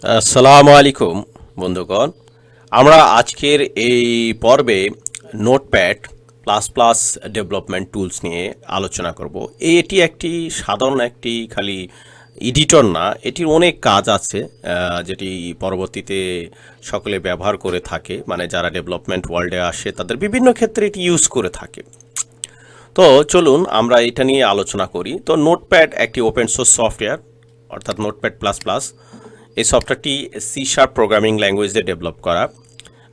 আসসালামু আলাইকুম বন্ধুগণ। আমরা আজকের এই পর্বে notepad plus plus development tools নিয়ে আলোচনা করব। এটি একটি সাধারণ একটি খালি এডিটর না, এটির অনেক কাজ আছে যেটি পরবর্তীতে সকলে ব্যবহার করে থাকে, মানে যারা ডেভেলপমেন্ট ওয়ার্ল্ডে আসে তাদের বিভিন্ন ক্ষেত্রে এটি ইউজ করে থাকে। তো চলুন আমরা এটা নিয়ে আলোচনা করি। তো নোটপ্যাড একটি ওপেন সোর্স সফটওয়্যার, অর্থাৎ নোটপ্যাড প্লাস প্লাস। এই সফটওয়্যারটি C# প্রোগ্রামিং ল্যাঙ্গুয়েজ দিয়ে ডেভেলপ করা।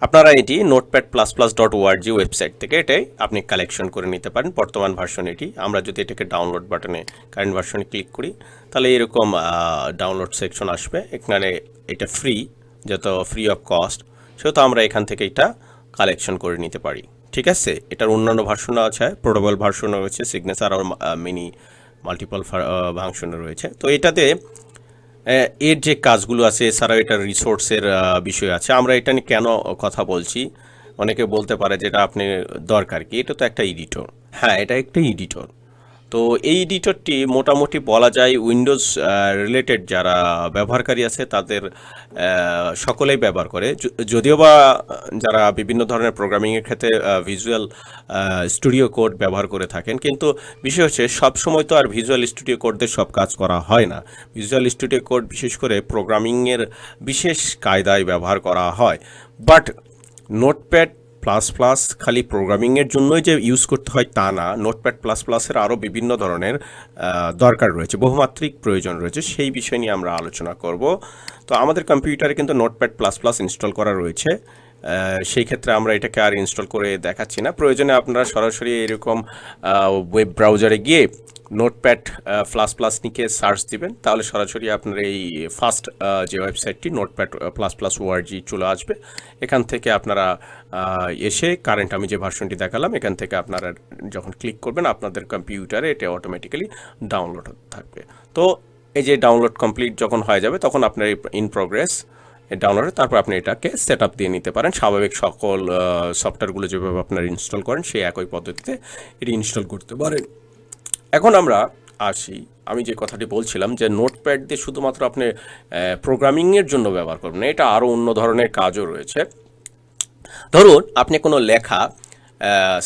আপনারা এটি notepad++ ওয়েবসাইট থেকে এটাই আপনি কালেকশন করে নিতে পারেন। বর্তমান ভার্সন এটি। আমরা যদি এটাকে ডাউনলোড বাটনে কারেন্ট ভার্সনে ক্লিক করি তাহলে এরকম ডাউনলোড সেকশন আসবে। এখানে এটা ফ্রি, যত ফ্রি অফ কস্ট, সেহেতু আমরা এখান থেকে এটা কালেকশন করে নিতে পারি। ঠিক আছে, এটার অন্যান্য ভার্সনও আছে, পোর্টেবল ভার্সনও রয়েছে, সিগনেচার আর মিনি মাল্টিপল ভার্সনও রয়েছে। তো এটাতে এর যে কাজগুলো আছে, এছাড়াও এটার রিসোর্সের বিষয় আছে। আমরা এটা নিয়ে কেন কথা বলছি, অনেকে বলতে পারে যেটা আপনি দরকার কি, এটা তো একটা এডিটর। হ্যাঁ, এটা একটা এডিটর। তো এই এডিটরটি মোটামুটি বলা যায় উইন্ডোজ রিলেটেড যারা ব্যবহারকারী আছে তাদের সকলেই ব্যবহার করে, যদিও বা যারা বিভিন্ন ধরনের প্রোগ্রামিংয়ের ক্ষেত্রে ভিজুয়াল স্টুডিও কোড ব্যবহার করে থাকেন, কিন্তু বিষয় হচ্ছে সবসময় তো আর ভিজুয়াল স্টুডিও কোড দিয়ে সব কাজ করা হয় না। ভিজুয়াল স্টুডিও কোড বিশেষ করে প্রোগ্রামিংয়ের বিশেষ কায়দায় ব্যবহার করা হয়। বাট নোটপ্যাড প্লাস প্লাস খালি প্রোগ্রামিংয়ের জন্যই যে ইউজ করতে হয় তা না, নোটপ্যাড প্লাস প্লাসের আরও বিভিন্ন ধরনের দরকার রয়েছে, বহুমাত্রিক প্রয়োজন রয়েছে। সেই বিষয় নিয়ে আমরা আলোচনা করব। তো আমাদের কম্পিউটারে কিন্তু নোটপ্যাড প্লাস প্লাস ইনস্টল করা রয়েছে। সেই ক্ষেত্রে আমরা এটাকে আর ইনস্টল করে দেখাচ্ছি না। প্রয়োজনে আপনারা সরাসরি এরকম ওয়েব ব্রাউজারে গিয়ে নোটপ্যাড প্লাস প্লাস নিয়ে সার্চ দিবেন, তাহলে সরাসরি আপনার এই ফার্স্ট যে ওয়েবসাইটটি নোটপ্যাড প্লাস প্লাস ওআরজি চলে আসবে। এখান থেকে আপনারা এসে কারেন্ট আমি যে ভার্সনটি দেখালাম এখান থেকে আপনারা যখন ক্লিক করবেন আপনাদের কম্পিউটারে এটা অটোমেটিক্যালি ডাউনলোড হতে থাকবে। তো এই যে ডাউনলোড কমপ্লিট যখন হয়ে যাবে তখন আপনার ইন প্রোগ্রেস ডাউনলোডে, তারপর আপনি এটাকে সেট আপ দিয়ে নিতে পারেন। স্বাভাবিক সকল সফটওয়্যারগুলো যেভাবে আপনারা ইনস্টল করেন সেই একই পদ্ধতিতে এটি ইনস্টল করতে পারেন। এখন আমরা আসি, আমি যে কথাটি বলছিলাম যে নোটপ্যাড দিয়ে শুধুমাত্র আপনি প্রোগ্রামিংয়ের জন্য ব্যবহার করবেন, এটা আরও অন্য ধরনের কাজও রয়েছে। ধরুন আপনি কোনো লেখা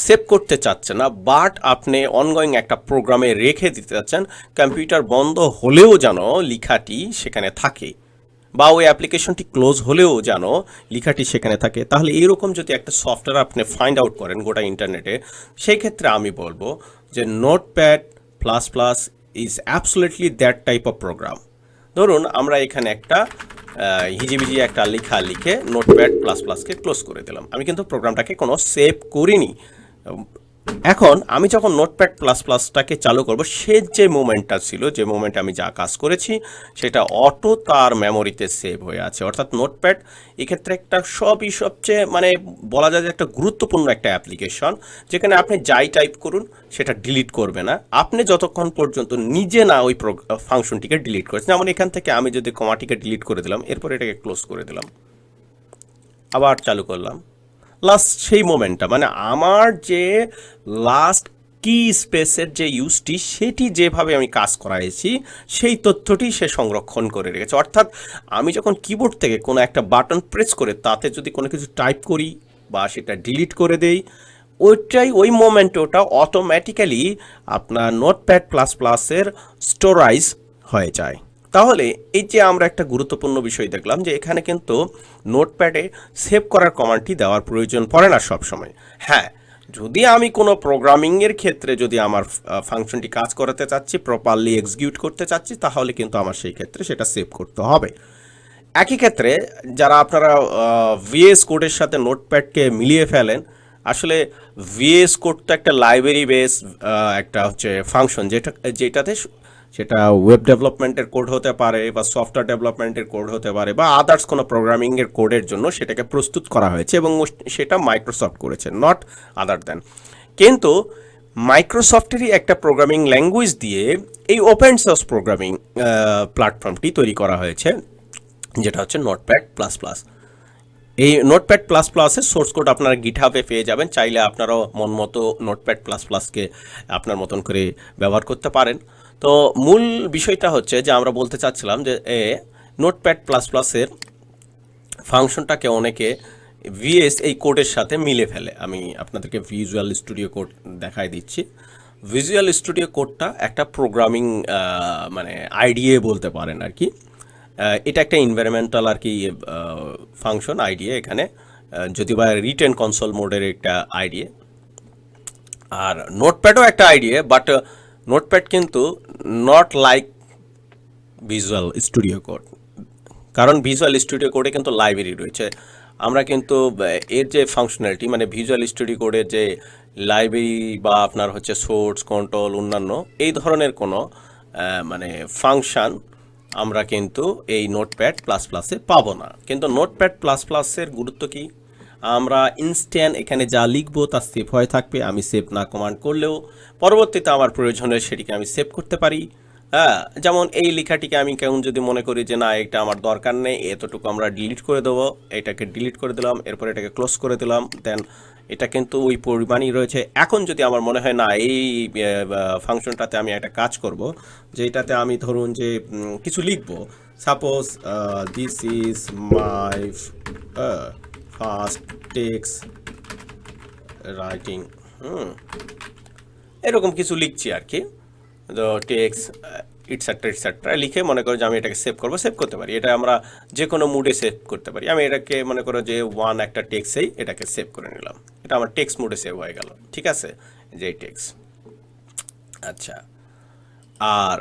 সেভ করতে চাচ্ছেন না, বাট আপনি অনগোয়িং একটা প্রোগ্রামে রেখে দিতে চাচ্ছেন, কম্পিউটার বন্ধ হলেও যেন লেখাটি সেখানে থাকে, বা ওই অ্যাপ্লিকেশনটি ক্লোজ হলেও যেন লেখাটি সেখানে থাকে। তাহলে এরকম যদি একটা সফটওয়্যার আপনি ফাইন্ড আউট করেন গোটা ইন্টারনেটে, সেই ক্ষেত্রে আমি বলবো যে Notepad plus plus is absolutely that type of program. ধরুন আমরা এখানে একটা হিজিবিজি একটা লেখা লিখে নোটপ্যাড প্লাস প্লাসকে ক্লোজ করে দিলাম। আমি কিন্তু প্রোগ্রামটাকে কোনো সেভ করিনি। এখন আমি যখন নোটপ্যাড প্লাস প্লাসটাকে চালু করব, সে যে মোমেন্টটা ছিল, যে মোমেন্টে আমি যা কাজ করেছি সেটা অটো তার মেমোরিতে সেভ হয়ে আছে। অর্থাৎ নোটপ্যাড এক্ষেত্রে একটা সবচেয়ে মানে বলা যায় যে একটা গুরুত্বপূর্ণ একটা অ্যাপ্লিকেশন, যেখানে আপনি যাই টাইপ করুন সেটা ডিলিট করবে না, আপনি যতক্ষণ পর্যন্ত নিজে না ওই ফাংশনটিকে ডিলিট করেছেন। যেমন এখান থেকে আমি যদি কমাটিকে ডিলিট করে দিলাম, এরপর এটাকে ক্লোজ করে দিলাম, আবার চালু করলাম, লাস্ট সেই মোমেন্টটা মানে আমার যে লাস্ট কি স্পেসের যে ইউজটি সেটি যেভাবে আমি কাজ করাইছি সেই তথ্যটি সে সংরক্ষণ করে রেখেছে। অর্থাৎ আমি যখন কিবোর্ড থেকে কোনো একটা বাটন প্রেস করে তাতে যদি কোনো কিছু টাইপ করি বা সেটা ডিলিট করে দেই, ওই মোমেন্টে ওটা অটোমেটিক্যালি আপনার নোটপ্যাড প্লাস প্লাসের স্টোরাইজ হয়ে যায়। তাহলে এই যে আমরা একটা গুরুত্বপূর্ণ বিষয় দেখলাম যে এখানে কিন্তু নোটপ্যাডে সেভ করার কমান্ডটি দেওয়ার প্রয়োজন পড়ে না সবসময়। হ্যাঁ, যদি আমি কোনো প্রোগ্রামিংয়ের ক্ষেত্রে যদি আমার ফাংশনটি কাজ করাতে চাচ্ছি, প্রপারলি এক্সিকিউট করতে চাচ্ছি, তাহলে কিন্তু আমার সেই ক্ষেত্রে সেটা সেভ করতে হবে। একই ক্ষেত্রে যারা আপনারা ভিএস কোডের সাথে নোটপ্যাডকে মিলিয়ে ফেলেন, আসলে ভিএস কোড তো একটা লাইব্রেরি বেস একটা হচ্ছে ফাংশন, যেটাতে সেটা ওয়েব ডেভেলপমেন্টের কোড হতে পারে বা সফটওয়্যার ডেভেলপমেন্টের কোড হতে পারে বা আদার্স কোনো প্রোগ্রামিংয়ের কোডের জন্য সেটাকে প্রস্তুত করা হয়েছে এবং সেটা মাইক্রোসফট করেছে, নট আদার দ্যান। কিন্তু মাইক্রোসফটেরই একটা প্রোগ্রামিং ল্যাঙ্গুয়েজ দিয়ে এই ওপেন সোর্স প্রোগ্রামিং প্ল্যাটফর্মটি তৈরি করা হয়েছে, যেটা হচ্ছে নোটপ্যাড প্লাস প্লাস। এই নোটপ্যাড প্লাস প্লাসের সোর্স কোড আপনারা গিটহাবে পেয়ে যাবেন। চাইলে আপনারাও মন মতো নোটপ্যাড প্লাস প্লাসকে আপনার মতন করে ব্যবহার করতে পারেন। তো মূল বিষয়টা হচ্ছে যে আমরা বলতে চাচ্ছিলাম যে নোটপ্যাড প্লাস প্লাসের ফাংশনটাকে অনেকে ভিএস এই কোডের সাথে মিলে ফেলে। আমি আপনাদেরকে ভিজুয়াল স্টুডিও কোড দেখাই দিচ্ছি। ভিজুয়াল স্টুডিও কোডটা একটা প্রোগ্রামিং মানে আইডিয়া বলতে পারেন আর কি। এটা একটা এনভায়রনমেন্টাল আর কি ফাংশন আইডিয়া এখানে, যদি বা রিটেন কনসোল মোডের একটা আইডিয়া। আর নোটপ্যাডও একটা আইডিয়া, বাট নোটপ্যাড কিন্তু not like visual studio code, কারণ ভিজুয়াল স্টুডিও কোডে কিন্তু লাইব্রেরি রয়েছে। আমরা কিন্তু এর যে ফাংশনালিটি মানে ভিজুয়াল স্টুডিও কোডের যে লাইব্রেরি বা আপনার হচ্ছে সোর্স কন্ট্রোল অন্যান্য এই ধরনের কোনো মানে ফাংশন আমরা কিন্তু এই নোটপ্যাড প্লাস প্লাসে পাবো না। কিন্তু নোটপ্যাড প্লাস প্লাসের গুরুত্ব কি, আমরা ইনস্ট্যান্ট এখানে যা লিখবো তা সেভ হয়ে থাকবে। আমি সেভ না কমান্ড করলেও পরবর্তীতে আমার প্রয়োজনে সেটিকে আমি সেভ করতে পারি। হ্যাঁ, যেমন এই লেখাটিকে আমি কেমন যদি মনে করি যে না এটা আমার দরকার নেই, এতটুকু আমরা ডিলিট করে দেবো, এটাকে ডিলিট করে দিলাম, এরপর এটাকে ক্লোজ করে দিলাম, দেন এটা কিন্তু ওই পরিমাণই রয়েছে। এখন যদি আমার মনে হয় না এই ফাংশনটাতে আমি একটা কাজ করব, যেটাতে আমি ধরুন যে কিছু লিখবো, suppose this is my first text writing, এরকম কিছু লিখছি আর কি, তো টেক্সট ইটসেট্রা ইটসেট্রা লিখে মনে করো যে আমি এটাকে সেভ করবো, সেভ করতে পারি। এটা আমরা যে কোনো মুডে সেভ করতে পারি। আমি এটাকে মনে করো যে একটা টেক্সটেই এটাকে সেভ করে নিলাম, এটা আমার টেক্সট মুডে সেভ হয়ে গেল, ঠিক আছে, যে টেক্সট। আচ্ছা, আর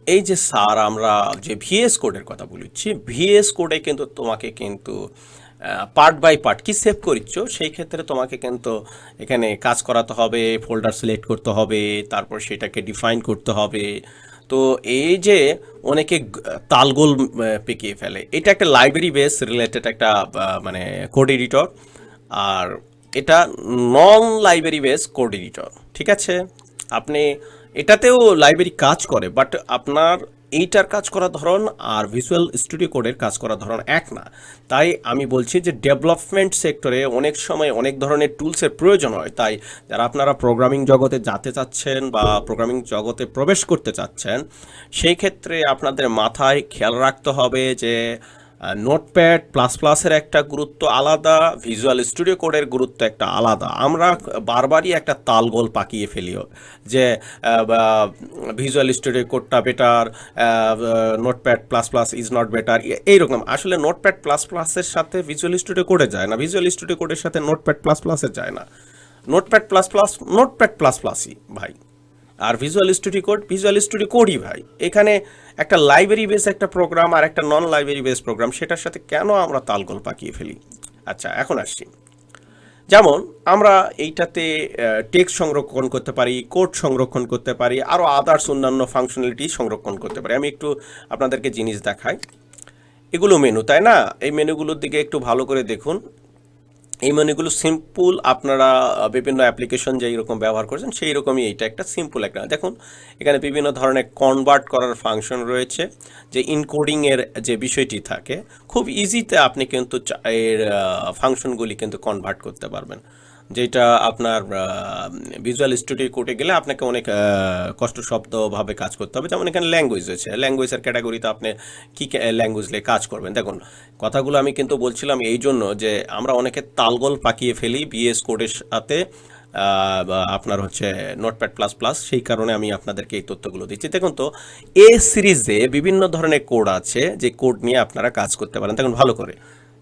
এই যে স্যার আমরা যে ভিএস কোডের কথা বলেছি, ভিএস কোডে কিন্তু তোমাকে কিন্তু পার্ট বাই পার্ট কি সেভ করিচ্ছ, সেই ক্ষেত্রে তোমাকে কিন্তু এখানে কাজ করাতে হবে, ফোল্ডার সিলেক্ট করতে হবে, তারপর সেটাকে ডিফাইন করতে হবে। তো এই যে অনেকে তালগোল পেকিয়ে ফেলে, এটা একটা লাইব্রেরি বেস রিলেটেড একটা মানে কোড এডিটর, আর এটা নন লাইব্রেরি বেস কোড এডিটর, ঠিক আছে। আপনি এটাতেও লাইব্রেরি কাজ করে, বাট আপনার এইটার কাজ করার ধরন আর ভিজুয়াল স্টুডিও কোডের কাজ করার ধরন এক না। তাই আমি বলছি যে ডেভেলপমেন্ট সেক্টরে অনেক সময় অনেক ধরনের টুলসের প্রয়োজন হয়। তাই যারা আপনারা প্রোগ্রামিং জগতে যেতে চাচ্ছেন বা প্রোগ্রামিং জগতে প্রবেশ করতে চাচ্ছেন, সেই ক্ষেত্রে আপনাদের মাথায় খেয়াল রাখতে হবে যে নোটপ্যাড প্লাস প্লাসের একটা গুরুত্ব আলাদা, ভিজুয়াল স্টুডিও কোডের গুরুত্ব একটা আলাদা। আমরা বারবারই একটা তালগোল পাকিয়ে ফেলিও যে ভিজুয়াল স্টুডিও কোডটা better, notepad plus plus is not better, এইরকম। আসলে নোটপ্যাড প্লাস প্লাসের সাথে ভিজুয়াল স্টুডিও কোডে যায় না, ভিজুয়াল স্টুডিও কোডের সাথে নোটপ্যাড প্লাস প্লাসের যায় না। Notepad plus plus notepad plus প্লাসই ভাই, আর ভিজুয়াল স্টুডিও কোডই ভাই। এখানে একটা লাইব্রেরি বেস একটা প্রোগ্রাম আর একটা নন লাইব্রেরি বেস প্রোগ্রাম, সেটার সাথে কেন আমরা তালগোল পাকিয়ে ফেলি। আচ্ছা, এখন আসছি, যেমন আমরা এইটাতে টেক্সট সংরক্ষণ করতে পারি, কোড সংরক্ষণ করতে পারি, আরও আদার্স অন্যান্য ফাংশনালিটি সংরক্ষণ করতে পারি। আমি একটু আপনাদেরকে জিনিস দেখাই। এগুলো মেনু, তাই না? এই মেনুগুলোর দিকে একটু ভালো করে দেখুন। এই মেনুগুলো সিম্পল, আপনারা বিভিন্ন অ্যাপ্লিকেশন যেই রকম ব্যবহার করছেন সেই রকমই এইটা একটা সিম্পল একটা। দেখুন এখানে বিভিন্ন ধরনের কনভার্ট করার ফাংশন রয়েছে, যে ইনকোডিংয়ের যে বিষয়টি থাকে, খুব ইজিতে আপনি কিন্তু এর ফাংশনগুলি কিন্তু কনভার্ট করতে পারবেন, যেটা আপনার ভিজুয়াল স্টুডিও কোডে গেলে আপনাকে অনেক কষ্টসাধ্যভাবে কাজ করতে হবে। যেমন এখানে ল্যাঙ্গুয়েজ রয়েছে, ল্যাঙ্গুয়েজের ক্যাটাগরিতে আপনি কী ল্যাঙ্গুয়েজ নিয়ে কাজ করবেন। দেখুন কথাগুলো আমি কিন্তু বলছিলাম এই জন্য যে আমরা অনেকে তালগোল পাকিয়ে ফেলি বিএস কোডের সাথে আপনার হচ্ছে নোটপ্যাড প্লাস প্লাস, সেই কারণে আমি আপনাদেরকে এই তথ্যগুলো দিচ্ছি। দেখুন তো এ সিরিজে বিভিন্ন ধরনের কোড আছে, যে কোড নিয়ে আপনারা কাজ করতে পারেন। দেখুন ভালো করে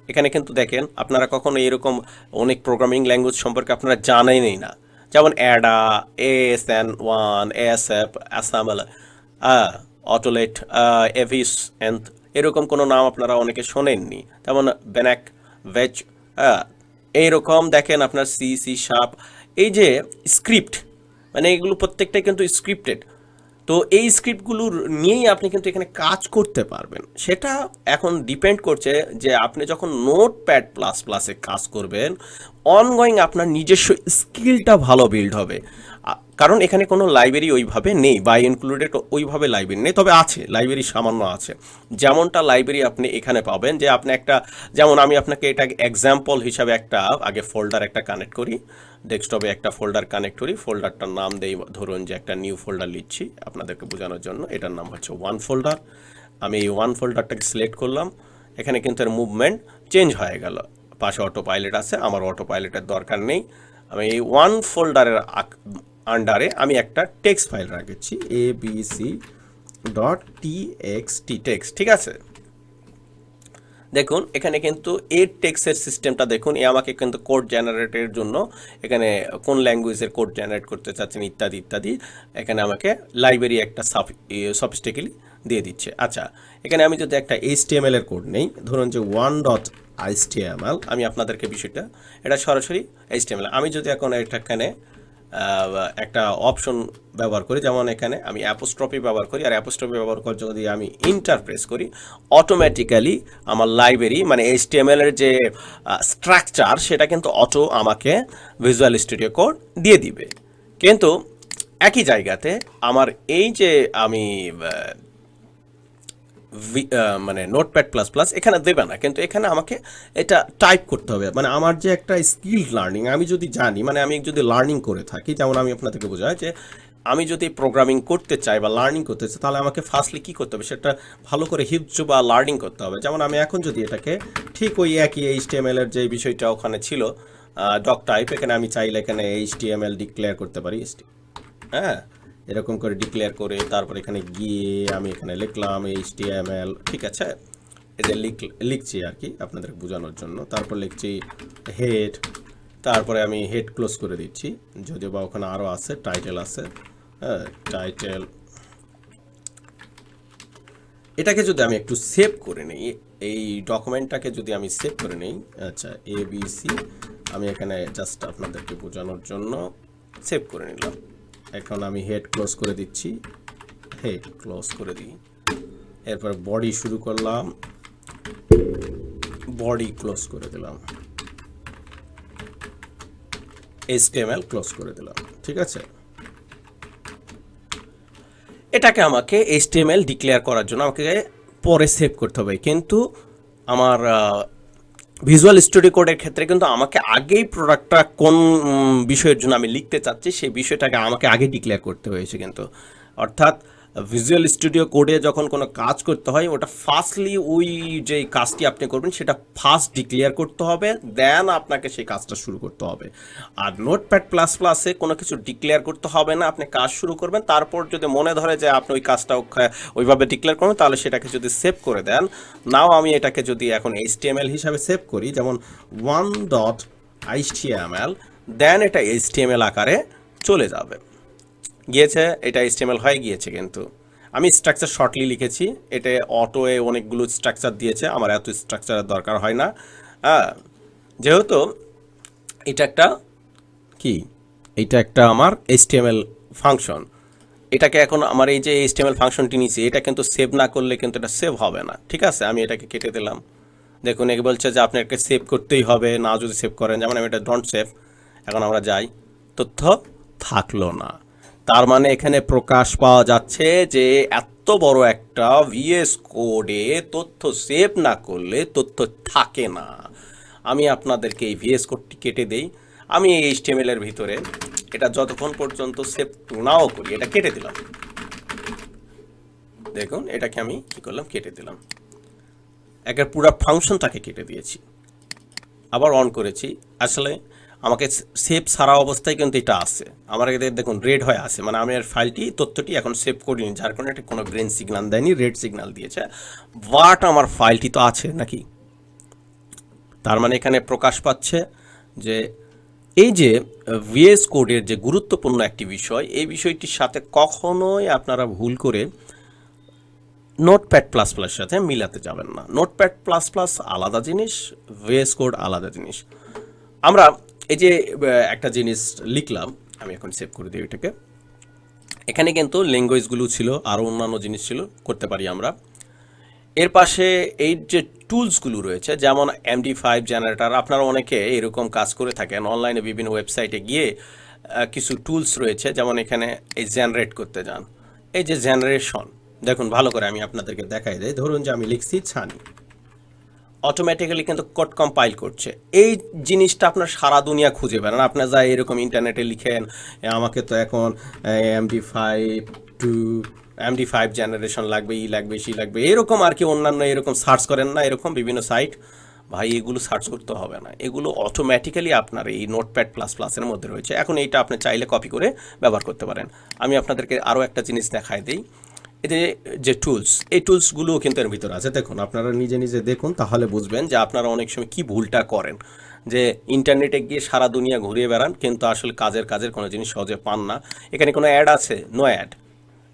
এখানে কিন্তু দেখেন, আপনারা কখনো এরকম অনেক প্রোগ্রামিং ল্যাঙ্গুয়েজ সম্পর্কে আপনারা জানেনই না, যেমন অ্যাডা, ASN1, ASF, অ্যাসাম্বল, অটোলেট, এভিস এন্ড, এরকম কোনো নাম আপনারা অনেকে শোনেননি। যেমন বেনাক, ভেজ, এইরকম দেখেন আপনার সি শার্প, এই যে স্ক্রিপ্ট, মানে এগুলো প্রত্যেকটাই কিন্তু স্ক্রিপ্টেড। তো এই স্ক্রিপ্টগুলোর নিয়েই আপনি কিন্তু এখানে কাজ করতে পারবেন। সেটা এখন ডিপেন্ড করছে যে আপনি যখন নোটপ্যাড প্লাস প্লাসে কাজ করবেন, অনগোয়িং আপনার নিজস্ব স্কিলটা ভালো বিল্ড হবে। কারণ এখানে কোনো লাইব্রেরি ওইভাবে নেই, বা ইনক্লুডেড ওইভাবে লাইব্রেরি নেই, তবে আছে লাইব্রেরি, সামান্য আছে। যেমনটা লাইব্রেরি আপনি এখানে পাবেন, যে আপনি একটা, যেমন আমি আপনাকে এটা এক্সাম্পল হিসাবে একটা আগে ফোল্ডার একটা কানেক্ট করি, ডেস্কটপে একটা ফোল্ডার কানেক্ট করি, ফোল্ডারটার নাম দেই, ধরুন যে একটা নিউ ফোল্ডার লিখছি আপনাদেরকে বোঝানোর জন্য, এটার নাম হচ্ছে ওয়ান ফোল্ডার। আমি এই ওয়ান ফোল্ডারটাকে সিলেক্ট করলাম, এখানে কিন্তু এর মুভমেন্ট চেঞ্জ হয়ে গেল। পাশে অটো পাইলট আছে, আমার অটো পাইলটের দরকার নেই। আমি এই ওয়ান ফোল্ডারের আন্ডারে আমি একটা টেক্সট ফাইল রাখছি, abc.txt টেক্সট, ঠিক আছে। দেখুন এখানে কিন্তু এর টেক্সটের সিস্টেমটা দেখুন, এ আমাকে কিন্তু কোড জেনারেটের জন্য এখানে কোন ল্যাঙ্গুয়েজের কোড জেনারেট করতে চাচ্ছেন ইত্যাদি ইত্যাদি এখানে আমাকে লাইব্রেরি একটা সফিস্টিক্যালি দিয়ে দিচ্ছে। আচ্ছা, এখানে আমি যদি একটা HTML এর কোড নেই, ধরুন যে 1.html, আমি আপনাদেরকে বিষয়টা এটা সরাসরি HTML, আমি যদি এখন এখানে একটা অপশন ব্যবহার করি, যেমন এখানে আমি অ্যাপোস্ট্রফি ব্যবহার করি, আর অ্যাপোস্ট্রফি ব্যবহার করে যদি আমি ইন্টারপ্রেস করি, অটোমেটিক্যালি আমার লাইব্রেরি মানে HTML এর যে স্ট্রাকচার সেটা কিন্তু অটো আমাকে ভিজুয়াল স্টুডিও কোড দিয়ে দিবে। কিন্তু একই জায়গাতে আমার এই যে আমি মানে নোটপ্যাড প্লাস প্লাস এখানে দেবে না, কিন্তু এখানে আমাকে এটা টাইপ করতে হবে। মানে আমার যে একটা স্কিল লার্নিং আমি যদি জানি, মানে আমি যদি লার্নিং করে থাকি, যেমন আমি আপনাদেরকে বোঝাই যে আমি যদি প্রোগ্রামিং করতে চাই বা লার্নিং করতে চাই, তাহলে আমাকে ফার্স্টলি কী করতে হবে, সেটা ভালো করে হিপজ বা লার্নিং করতে হবে। যেমন আমি এখন যদি এটাকে ঠিক ওই একই HTML এর যে বিষয়টা ওখানে ছিল ডক টাইপ, এখানে আমি চাইলে এখানে HTML ডিক্লেয়ার করতে পারি, হ্যাঁ, এরকম করে ডিক্লেয়ার করে তারপর এখানে গিয়ে আমি এখানে লিখলাম HTML, ঠিক আছে, এই যে লিখছি আর কি আপনাদের বোঝানোর জন্য। তারপর লিখছি হেড, তারপরে আমি হেড ক্লোজ করে দিচ্ছি, যদিও বা ওখানে আরও আছে, টাইটেল আছে, হ্যাঁ, টাইটেল। এটাকে যদি আমি একটু সেভ করে নিই, এই ডকুমেন্টটাকে যদি আমি সেভ করে নিই, আচ্ছা ABC, আমি এখানে জাস্ট আপনাদেরকে বোঝানোর জন্য সেভ করে নিলাম। এখন আমি হেড ক্লোজ করে দিচ্ছি, হেড ক্লোজ করে দিই, এরপর বডি শুরু করলাম, বডি ক্লোজ করে দিলাম, HTML ক্লোজ করে দিলাম, ঠিক আছে। এটাকে আমাকে HTML ডিক্লেয়ার করার জন্য আমাকে পরে সেভ করতে হবে, কিন্তু আমার ভিজুয়াল স্টুডিও কোডের ক্ষেত্রে কিন্তু আমাকে আগেই প্রোডাক্টটা কোন বিষয়ের জন্য আমি লিখতে চাচ্ছি সেই বিষয়টাকে আমাকে আগে ডিক্লেয়ার করতে হয়েছে কিন্তু। অর্থাৎ ভিজুয়াল স্টুডিও কোডে যখন কোনো কাজ করতে হয়, ওটা ফার্স্টলি ওই যে কাজটি আপনি করবেন সেটা ফার্স্ট ডিক্লেয়ার করতে হবে, দেন আপনাকে সেই কাজটা শুরু করতে হবে। আর নোটপ্যাড প্লাস প্লাসে কোনো কিছু ডিক্লেয়ার করতে হবে না, আপনি কাজ শুরু করবেন, তারপর যদি মনে ধরে যে আপনি ওই কাজটা ওইভাবে ডিক্লেয়ার করবেন, তাহলে সেটাকে যদি সেভ করে দেন। নাও আমি এটাকে যদি এখন HTML হিসাবে সেভ করি, যেমন 1.html, দেন এটা HTML আকারে চলে যাবে, গিয়েছে, এটা HTML হয়ে গিয়েছে। কিন্তু আমি স্ট্রাকচার শর্টলি লিখেছি, এটা অটোয়ে অনেকগুলো স্ট্রাকচার দিয়েছে, আমার এত স্ট্রাকচারের দরকার হয় না, যেহেতু এটা একটা কি, এটা একটা আমার HTML ফাংশন, এটাকে এখন আমার এই যে HTML ফাংশনটি নিয়েছি, এটা কিন্তু সেভ না করলে কিন্তু এটা সেভ হবে না, ঠিক আছে। আমি এটাকে কেটে দিলাম। দেখুন একে বলছে যে আপনাকে সেভ করতেই হবে, না যদি সেভ করেন, যেমন আমি এটা ডোন্ট সেভ, এখন আমরা যাই, তথ্য থাকলো না। তার মানে এখানে প্রকাশ পাওয়া যাচ্ছে যে এত বড় একটা VS কোডে তথ্য সেভ না করলে তথ্য থাকে না। আমি আপনাদেরকে এই VS কোডটি কেটে দেই, আমি এই HTML এর ভিতরে এটা যতক্ষণ পর্যন্ত সেভ নাও করি, এটা কেটে দিলাম। দেখুন এটাকে আমি কি করলাম, কেটে দিলাম, একের পুরো ফাংশনটাকে কেটে দিয়েছি, আবার অন করেছি। আসলে আমাকে সেভ সারা অবস্থায় কিন্তু এটা আছে, আমার এদের দেখুন রেড হয়ে আছে, মানে আমি এর ফাইলটি তথ্যটি এখন সেভ করিনি, যার কারণে এটা কোনো গ্রিন সিগন্যাল দেয়নি, রেড সিগন্যাল দিয়েছে, বাট আমার ফাইলটি তো আছে নাকি। তার মানে এখানে প্রকাশ পাচ্ছে যে এই যে VS কোডের যে গুরুত্বপূর্ণ একটি বিষয়, এই বিষয়টির সাথে কখনোই আপনারা ভুল করে নোটপ্যাড প্লাস প্লাস সাথে মিলাতে যাবেন না। নোটপ্যাড প্লাস প্লাস আলাদা জিনিস, VS কোড আলাদা জিনিস। আমরা এই যে একটা জিনিস লিখলাম, আমি এখন সেভ করে দিই এটাকে, এখানে কিন্তু ল্যাঙ্গুয়েজগুলো ছিল, আরও অন্যান্য জিনিস ছিল, করতে পারি আমরা। এর পাশে এই যে টুলসগুলো রয়েছে, যেমন MD5 জেনারেটর, আপনারা অনেকে এরকম কাজ করে থাকেন, অনলাইনে বিভিন্ন ওয়েবসাইটে গিয়ে কিছু টুলস রয়েছে, যেমন এখানে এই জেনারেট করতে যান, এই যে জেনারেশন, দেখুন ভালো করে আমি আপনাদেরকে দেখাই দেই। ধরুন যে আমি লিখছি ছানি, অটোমেটিক্যালি কিন্তু কোড কম্পাইল করছে। এই জিনিসটা আপনার সারা দুনিয়া খুঁজে বেড়ান, আপনার যা এরকম ইন্টারনেটে লিখেন আমাকে তো এখন MD5 টু MD5 জেনারেশন লাগবে, লাগবে, লাগবে, এরকম আর কি অন্যান্য এরকম সার্চ করেন না, এরকম বিভিন্ন সাইট, ভাই এগুলো সার্চ করতে হবে না, এগুলো অটোমেটিক্যালি আপনার এই নোটপ্যাড প্লাস প্লাসের মধ্যে রয়েছে। এখন এইটা আপনি চাইলে কপি করে ব্যবহার করতে পারেন। আমি আপনাদেরকে আরও একটা জিনিস দেখাই দিই, এতে যে টুলস, এই টুলসগুলোও কিন্তু এর ভিতরে আছে। দেখুন, আপনারা নিজে নিজে দেখুন, তাহলে বুঝবেন যে আপনারা অনেক সময় কী ভুলটা করেন, যে ইন্টারনেটে গিয়ে সারা দুনিয়া ঘুরিয়ে বেড়ান, কিন্তু আসলে কাজের কোনো জিনিস সহজে পান না। এখানে কোনো অ্যাড আছে? No ad.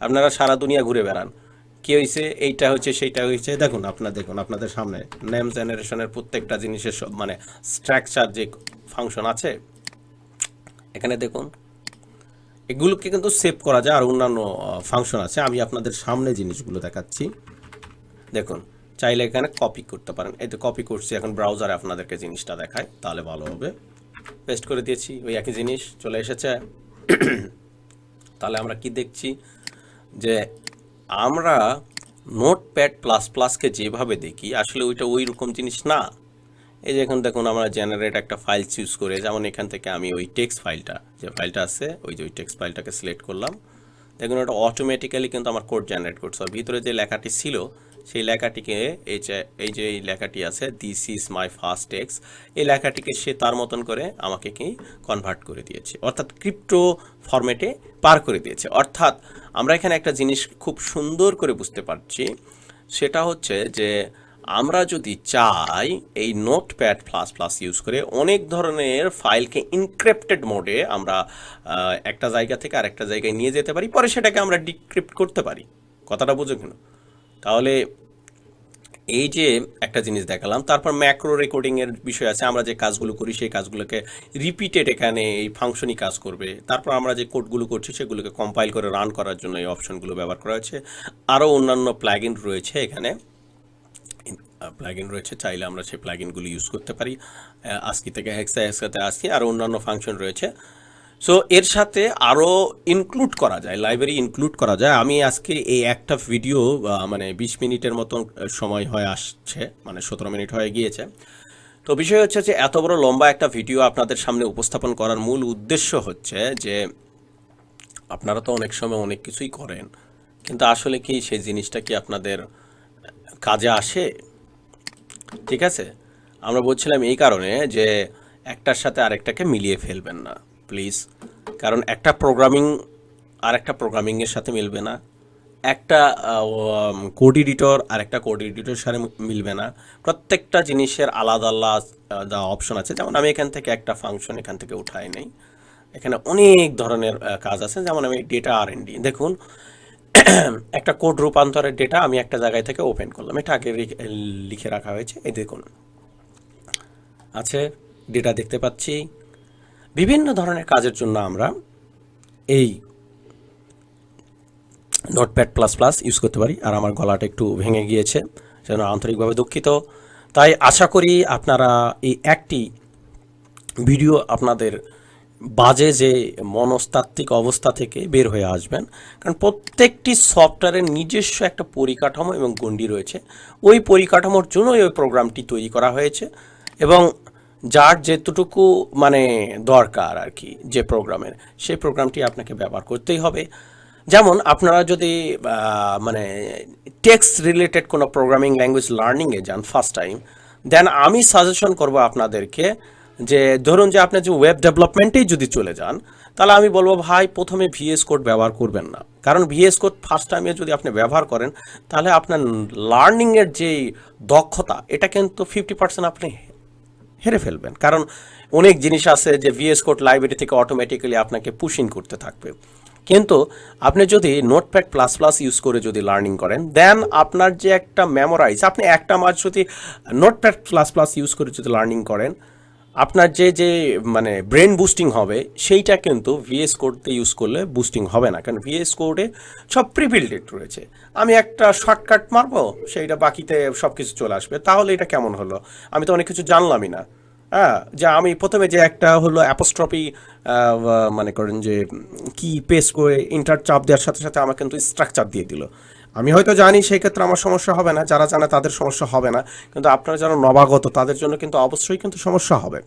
আপনারা সারা দুনিয়া ঘুরে বেড়ান, কী হয়েছে, এইটা হয়েছে, সেইটা হয়েছে। দেখুন, আপনাদের সামনে নেম জেনারেশনের প্রত্যেকটা জিনিসের সব মানে স্ট্রাকচার যে ফাংশন আছে এখানে দেখুন, এগুলোকে কিন্তু সেভ করা যায়, আর অন্যান্য ফাংশন আছে। আমি আপনাদের সামনে জিনিসগুলো দেখাচ্ছি। দেখুন, চাইলে এখানে কপি করতে পারেন। এই তো কপি করছি, এখন ব্রাউজারে আপনাদেরকে জিনিসটা দেখায়, তাহলে ভালো হবে। পেস্ট করে দিয়েছি, ওই একই জিনিস চলে এসেছে। তাহলে আমরা কি দেখছি, যে আমরা নোটপ্যাড প্লাস প্লাসকে যেভাবে দেখি আসলে ওইটা ওই রকম জিনিস না। এই যে এখন দেখুন, আমরা জেনারেট একটা ফাইল চুজ করে, যেমন এখান থেকে আমি ওই টেক্সট ফাইলটা, যে ফাইলটা আছে ওই যে ওই টেক্সট ফাইলটাকে সিলেক্ট করলাম। দেখুন, ওটা অটোমেটিক্যালি কিন্তু আমার কোড জেনারেট করছে। আর ভিতরে যে লেখাটি ছিল সেই লেখাটিকে এই যে এই লেখাটি আছে, this is my first text, এই লেখাটিকে সে তার মতন করে আমাকে কি কনভার্ট করে দিয়েছে, অর্থাৎ ক্রিপ্টো ফরম্যাটে পার করে দিয়েছে। অর্থাৎ আমরা এখানে একটা জিনিস খুব সুন্দর করে বুঝতে পারছি, সেটা হচ্ছে যে আমরা যদি চাই এই নোটপ্যাড প্লাস প্লাস ইউজ করে অনেক ধরনের ফাইলকে ইনক্রিপ্টেড মোডে আমরা একটা জায়গা থেকে আরেকটা জায়গায় নিয়ে যেতে পারি, পরে সেটাকে আমরা ডিক্রিপ্ট করতে পারি। কথাটা বুঝো কেন? তাহলে এই যে একটা জিনিস দেখালাম, তারপর ম্যাক্রো রেকর্ডিংয়ের বিষয় আছে। আমরা যে কাজগুলো করি সেই কাজগুলোকে রিপিটেড এখানে এই ফাংশনই কাজ করবে। তারপর আমরা যে কোডগুলো করছি সেগুলোকে কম্পাইল করে রান করার জন্য এই অপশনগুলো ব্যবহার করা হয়েছে। আরও অন্যান্য প্লাগইন রয়েছে, এখানে প্লাগইন রয়েছে, চাইলে আমরা সেই প্লাগইনগুলো ইউজ করতে পারি। আজকি থেকে হেক্সাতে আসছি, আর অন্যান্য ফাংশন রয়েছে। সো এর সাথে আরও ইনক্লুড করা যায়, লাইব্রেরি ইনক্লুড করা যায়। আমি আজকে এই একটা ভিডিও মানে 20 মিনিটের মতন সময় হয়ে আসছে, মানে 17 মিনিট হয়ে গিয়েছে। তো বিষয় হচ্ছে যে এত বড় লম্বা একটা ভিডিও আপনাদের সামনে উপস্থাপন করার মূল উদ্দেশ্য হচ্ছে যে আপনারা তো অনেক সময় অনেক কিছুই করেন, কিন্তু আসলে কি সেই জিনিসটা কি আপনাদের কাজে আসে? ঠিক আছে, আমরা বলছিলাম এই কারণে যে একটার সাথে আরেকটাকে মিলিয়ে ফেলবেন না প্লিজ। কারণ একটা প্রোগ্রামিং আর একটা প্রোগ্রামিংয়ের সাথে মিলবে না, একটা কোড এডিটর আর একটা কোড এডিটরের সাথে মিলবে না। প্রত্যেকটা জিনিসের আলাদা আলাদা অপশন আছে। যেমন আমি এখান থেকে একটা ফাংশন এখান থেকে উঠাই নেই, এখানে অনেক ধরনের কাজ আছে। যেমন আমি ডেটা R&D, দেখুন একটা কোড রূপান্তরের ডেটা আমি একটা জায়গায় থেকে ওপেন করলাম, এটা আগে লিখে রাখা হয়েছে। এই দেখুন আছে, ডেটা দেখতে পাচ্ছি। বিভিন্ন ধরনের কাজের জন্য আমরা এই নোটপ্যাড প্লাস প্লাস ইউজ করতে পারি। আর আমার গলাটা একটু ভেঙে গিয়েছে, সেজন্য আন্তরিকভাবে দুঃখিত। তাই আশা করি আপনারা এই একটি ভিডিও আপনাদের বাজে যে মনস্তাত্ত্বিক অবস্থা থেকে বের হয়ে আসবেন। কারণ প্রত্যেকটি সফটওয়্যারের নিজস্ব একটা পরিকাঠামো এবং গণ্ডি রয়েছে, ওই পরিকাঠামোর জন্যই ওই প্রোগ্রামটি তৈরি করা হয়েছে, এবং যার যেতটুকু মানে দরকার আর কি যে প্রোগ্রামের, সেই প্রোগ্রামটি আপনাকে ব্যবহার করতেই হবে। যেমন আপনারা যদি মানে টেক্সট রিলেটেড কোনো প্রোগ্রামিং ল্যাঙ্গুয়েজ লার্নিংয়ে যান ফার্স্ট টাইম, দেন আমি সাজেশন করব আপনাদেরকে যে ধরুন যে আপনি যে ওয়েব ডেভেলপমেন্টেই যদি চলে যান, তাহলে আমি বলবো ভাই প্রথমে VS কোড ব্যবহার করবেন না। কারণ VS কোড ফার্স্ট টাইমে যদি আপনি ব্যবহার করেন, তাহলে আপনার লার্নিংয়ের যেই দক্ষতা, এটা কিন্তু 50% আপনি হেরে ফেলবেন। কারণ অনেক জিনিস আছে যে VS কোড লাইব্রেরি থেকে অটোমেটিক্যালি আপনাকে পুশিং করতে থাকবে। কিন্তু আপনি যদি নোটপ্যাড প্লাস প্লাস ইউজ করে যদি লার্নিং করেন, দেন আপনার যে একটা মেমোরাইজ, আপনি একটা মাস যদি নোটপ্যাড প্লাস প্লাস ইউজ করে যদি লার্নিং করেন, আপনার যে মানে ব্রেন বুস্টিং হবে, সেইটা কিন্তু VS কোডে ইউজ করলে বুস্টিং হবে না। কারণ VS কোডে সব প্রিবিল্টেড রয়েছে, আমি একটা শর্টকাট মারবো, সেইটা বাকিতে সব কিছু চলে আসবে। তাহলে এটা কেমন হলো? আমি তো অনেক কিছু জানলামই না। হ্যাঁ, যে আমি প্রথমে যে একটা হলো অ্যাপোস্ট্রফি মানে করেন যে কি পেস্ট করে ইন্টার চাপ দেওয়ার সাথে সাথে আমাকে কিন্তু স্ট্রাকচার দিয়ে দিল। আমি হয়তো জানি সেই ক্ষেত্রে আমার সমস্যা হবে না, যারা জানে তাদের সমস্যা হবে না, কিন্তু আপনারা যারা নবাগত তাদের জন্য কিন্তু অবশ্যই কিন্তু সমস্যা হবে।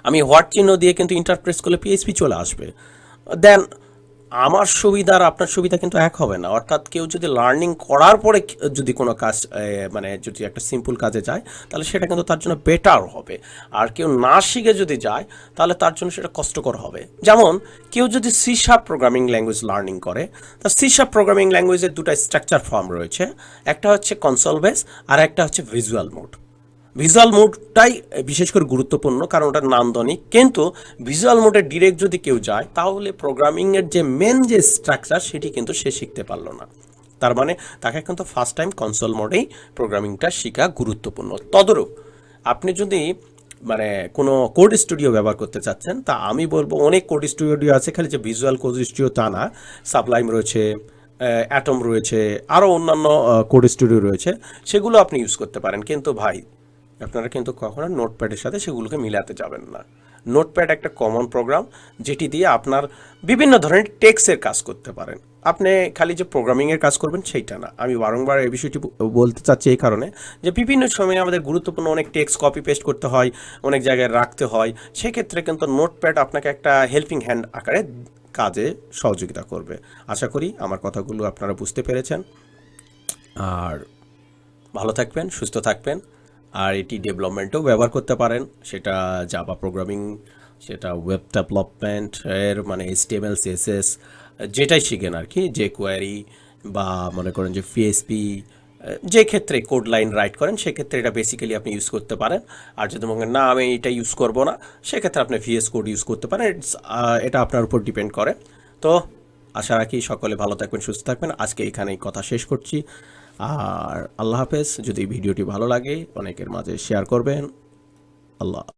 আমি হোয়াট চিহ্ন দিয়ে কিন্তু ইন্টারপ্রেস করলে PHP চলে আসবে। দেন আমার সুবিধা আর আপনার সুবিধা কিন্তু এক হবে না। অর্থাৎ কেউ যদি লার্নিং করার পরে যদি কোনো কাজ মানে যদি একটা সিম্পল কাজে যায় তাহলে সেটা কিন্তু তার জন্য বেটার হবে। আর কেউ না শিখে যদি যায় তাহলে তার জন্য সেটা কষ্টকর হবে। যেমন কেউ যদি C sharp programming language learning করে, তা সি শার্প প্রোগ্রামিং ল্যাঙ্গুয়েজের দুটো স্ট্রাকচার ফর্ম রয়েছে, একটা হচ্ছে কনসোল বেস আর একটা হচ্ছে ভিজুয়াল মোড। ভিজুয়াল মোডটাই বিশেষ করে গুরুত্বপূর্ণ, কারণ ওটা নান্দনিক। কিন্তু ভিজুয়াল মোডে ডিরেক্ট যদি কেউ যায় তাহলে প্রোগ্রামিংয়ের যে মেন যে স্ট্রাকচার সেটি কিন্তু সে শিখতে পারলো না। তার মানে তাকে কিন্তু ফার্স্ট টাইম কনসোল মোডেই প্রোগ্রামিংটা শেখা গুরুত্বপূর্ণ। তদরূপ আপনি যদি মানে কোনো কোড স্টুডিও ব্যবহার করতে চাচ্ছেন, তা আমি বলবো অনেক কোড স্টুডিও আছে, খালি যে ভিজুয়াল কোড স্টুডিও তা না, সাবলাইম রয়েছে, অ্যাটম রয়েছে, আরও অন্যান্য কোড স্টুডিও রয়েছে, সেগুলো আপনি ইউজ করতে পারেন। কিন্তু ভাই আপনারা কিন্তু কখনো নোটপ্যাডের সাথে সেগুলোকে মিলাতে যাবেন না। নোটপ্যাড একটা কমন প্রোগ্রাম যেটি দিয়ে আপনার বিভিন্ন ধরনের টেক্সের কাজ করতে পারেন। আপনি খালি যে প্রোগ্রামিংয়ের কাজ করবেন সেইটা না। আমি বারংবার এই বিষয়টি বলতে চাচ্ছি এই কারণে যে বিভিন্ন সময় আমাদের গুরুত্বপূর্ণ অনেক টেক্সট কপি পেস্ট করতে হয়, অনেক জায়গায় রাখতে হয়। সেক্ষেত্রে কিন্তু নোটপ্যাড আপনাকে একটা হেল্পিং হ্যান্ড আকারে কাজে সহযোগিতা করবে। আশা করি আমার কথাগুলো আপনারা বুঝতে পেরেছেন। আর ভালো থাকবেন, সুস্থ থাকবেন। আর এটি ডেভেলপমেন্টেও ব্যবহার করতে পারেন, সেটা জাভা প্রোগ্রামিং, সেটা ওয়েব ডেভেলপমেন্ট এর মানে HTML CSS যেটাই শিখেন আর কি, যে কোয়ারি বা মনে করেন যে পিএসপি, যে ক্ষেত্রে কোড লাইন রাইট করেন সেক্ষেত্রে এটা বেসিক্যালি আপনি ইউজ করতে পারেন। আর যদি মনে করেন না আমি এটা ইউজ করব না, সেক্ষেত্রে আপনি VS কোড ইউজ করতে পারেন। এটা আপনার উপর ডিপেন্ড করে। তো আশা রাখি সকলে ভালো থাকবেন, সুস্থ থাকবেন। আজকে এখানেই কথা শেষ করছি। আর আল্লাহ হাফেজ। যদি ভিডিওটি ভালো লাগে অনেকের মাঝে শেয়ার করবেন। আল্লাহ।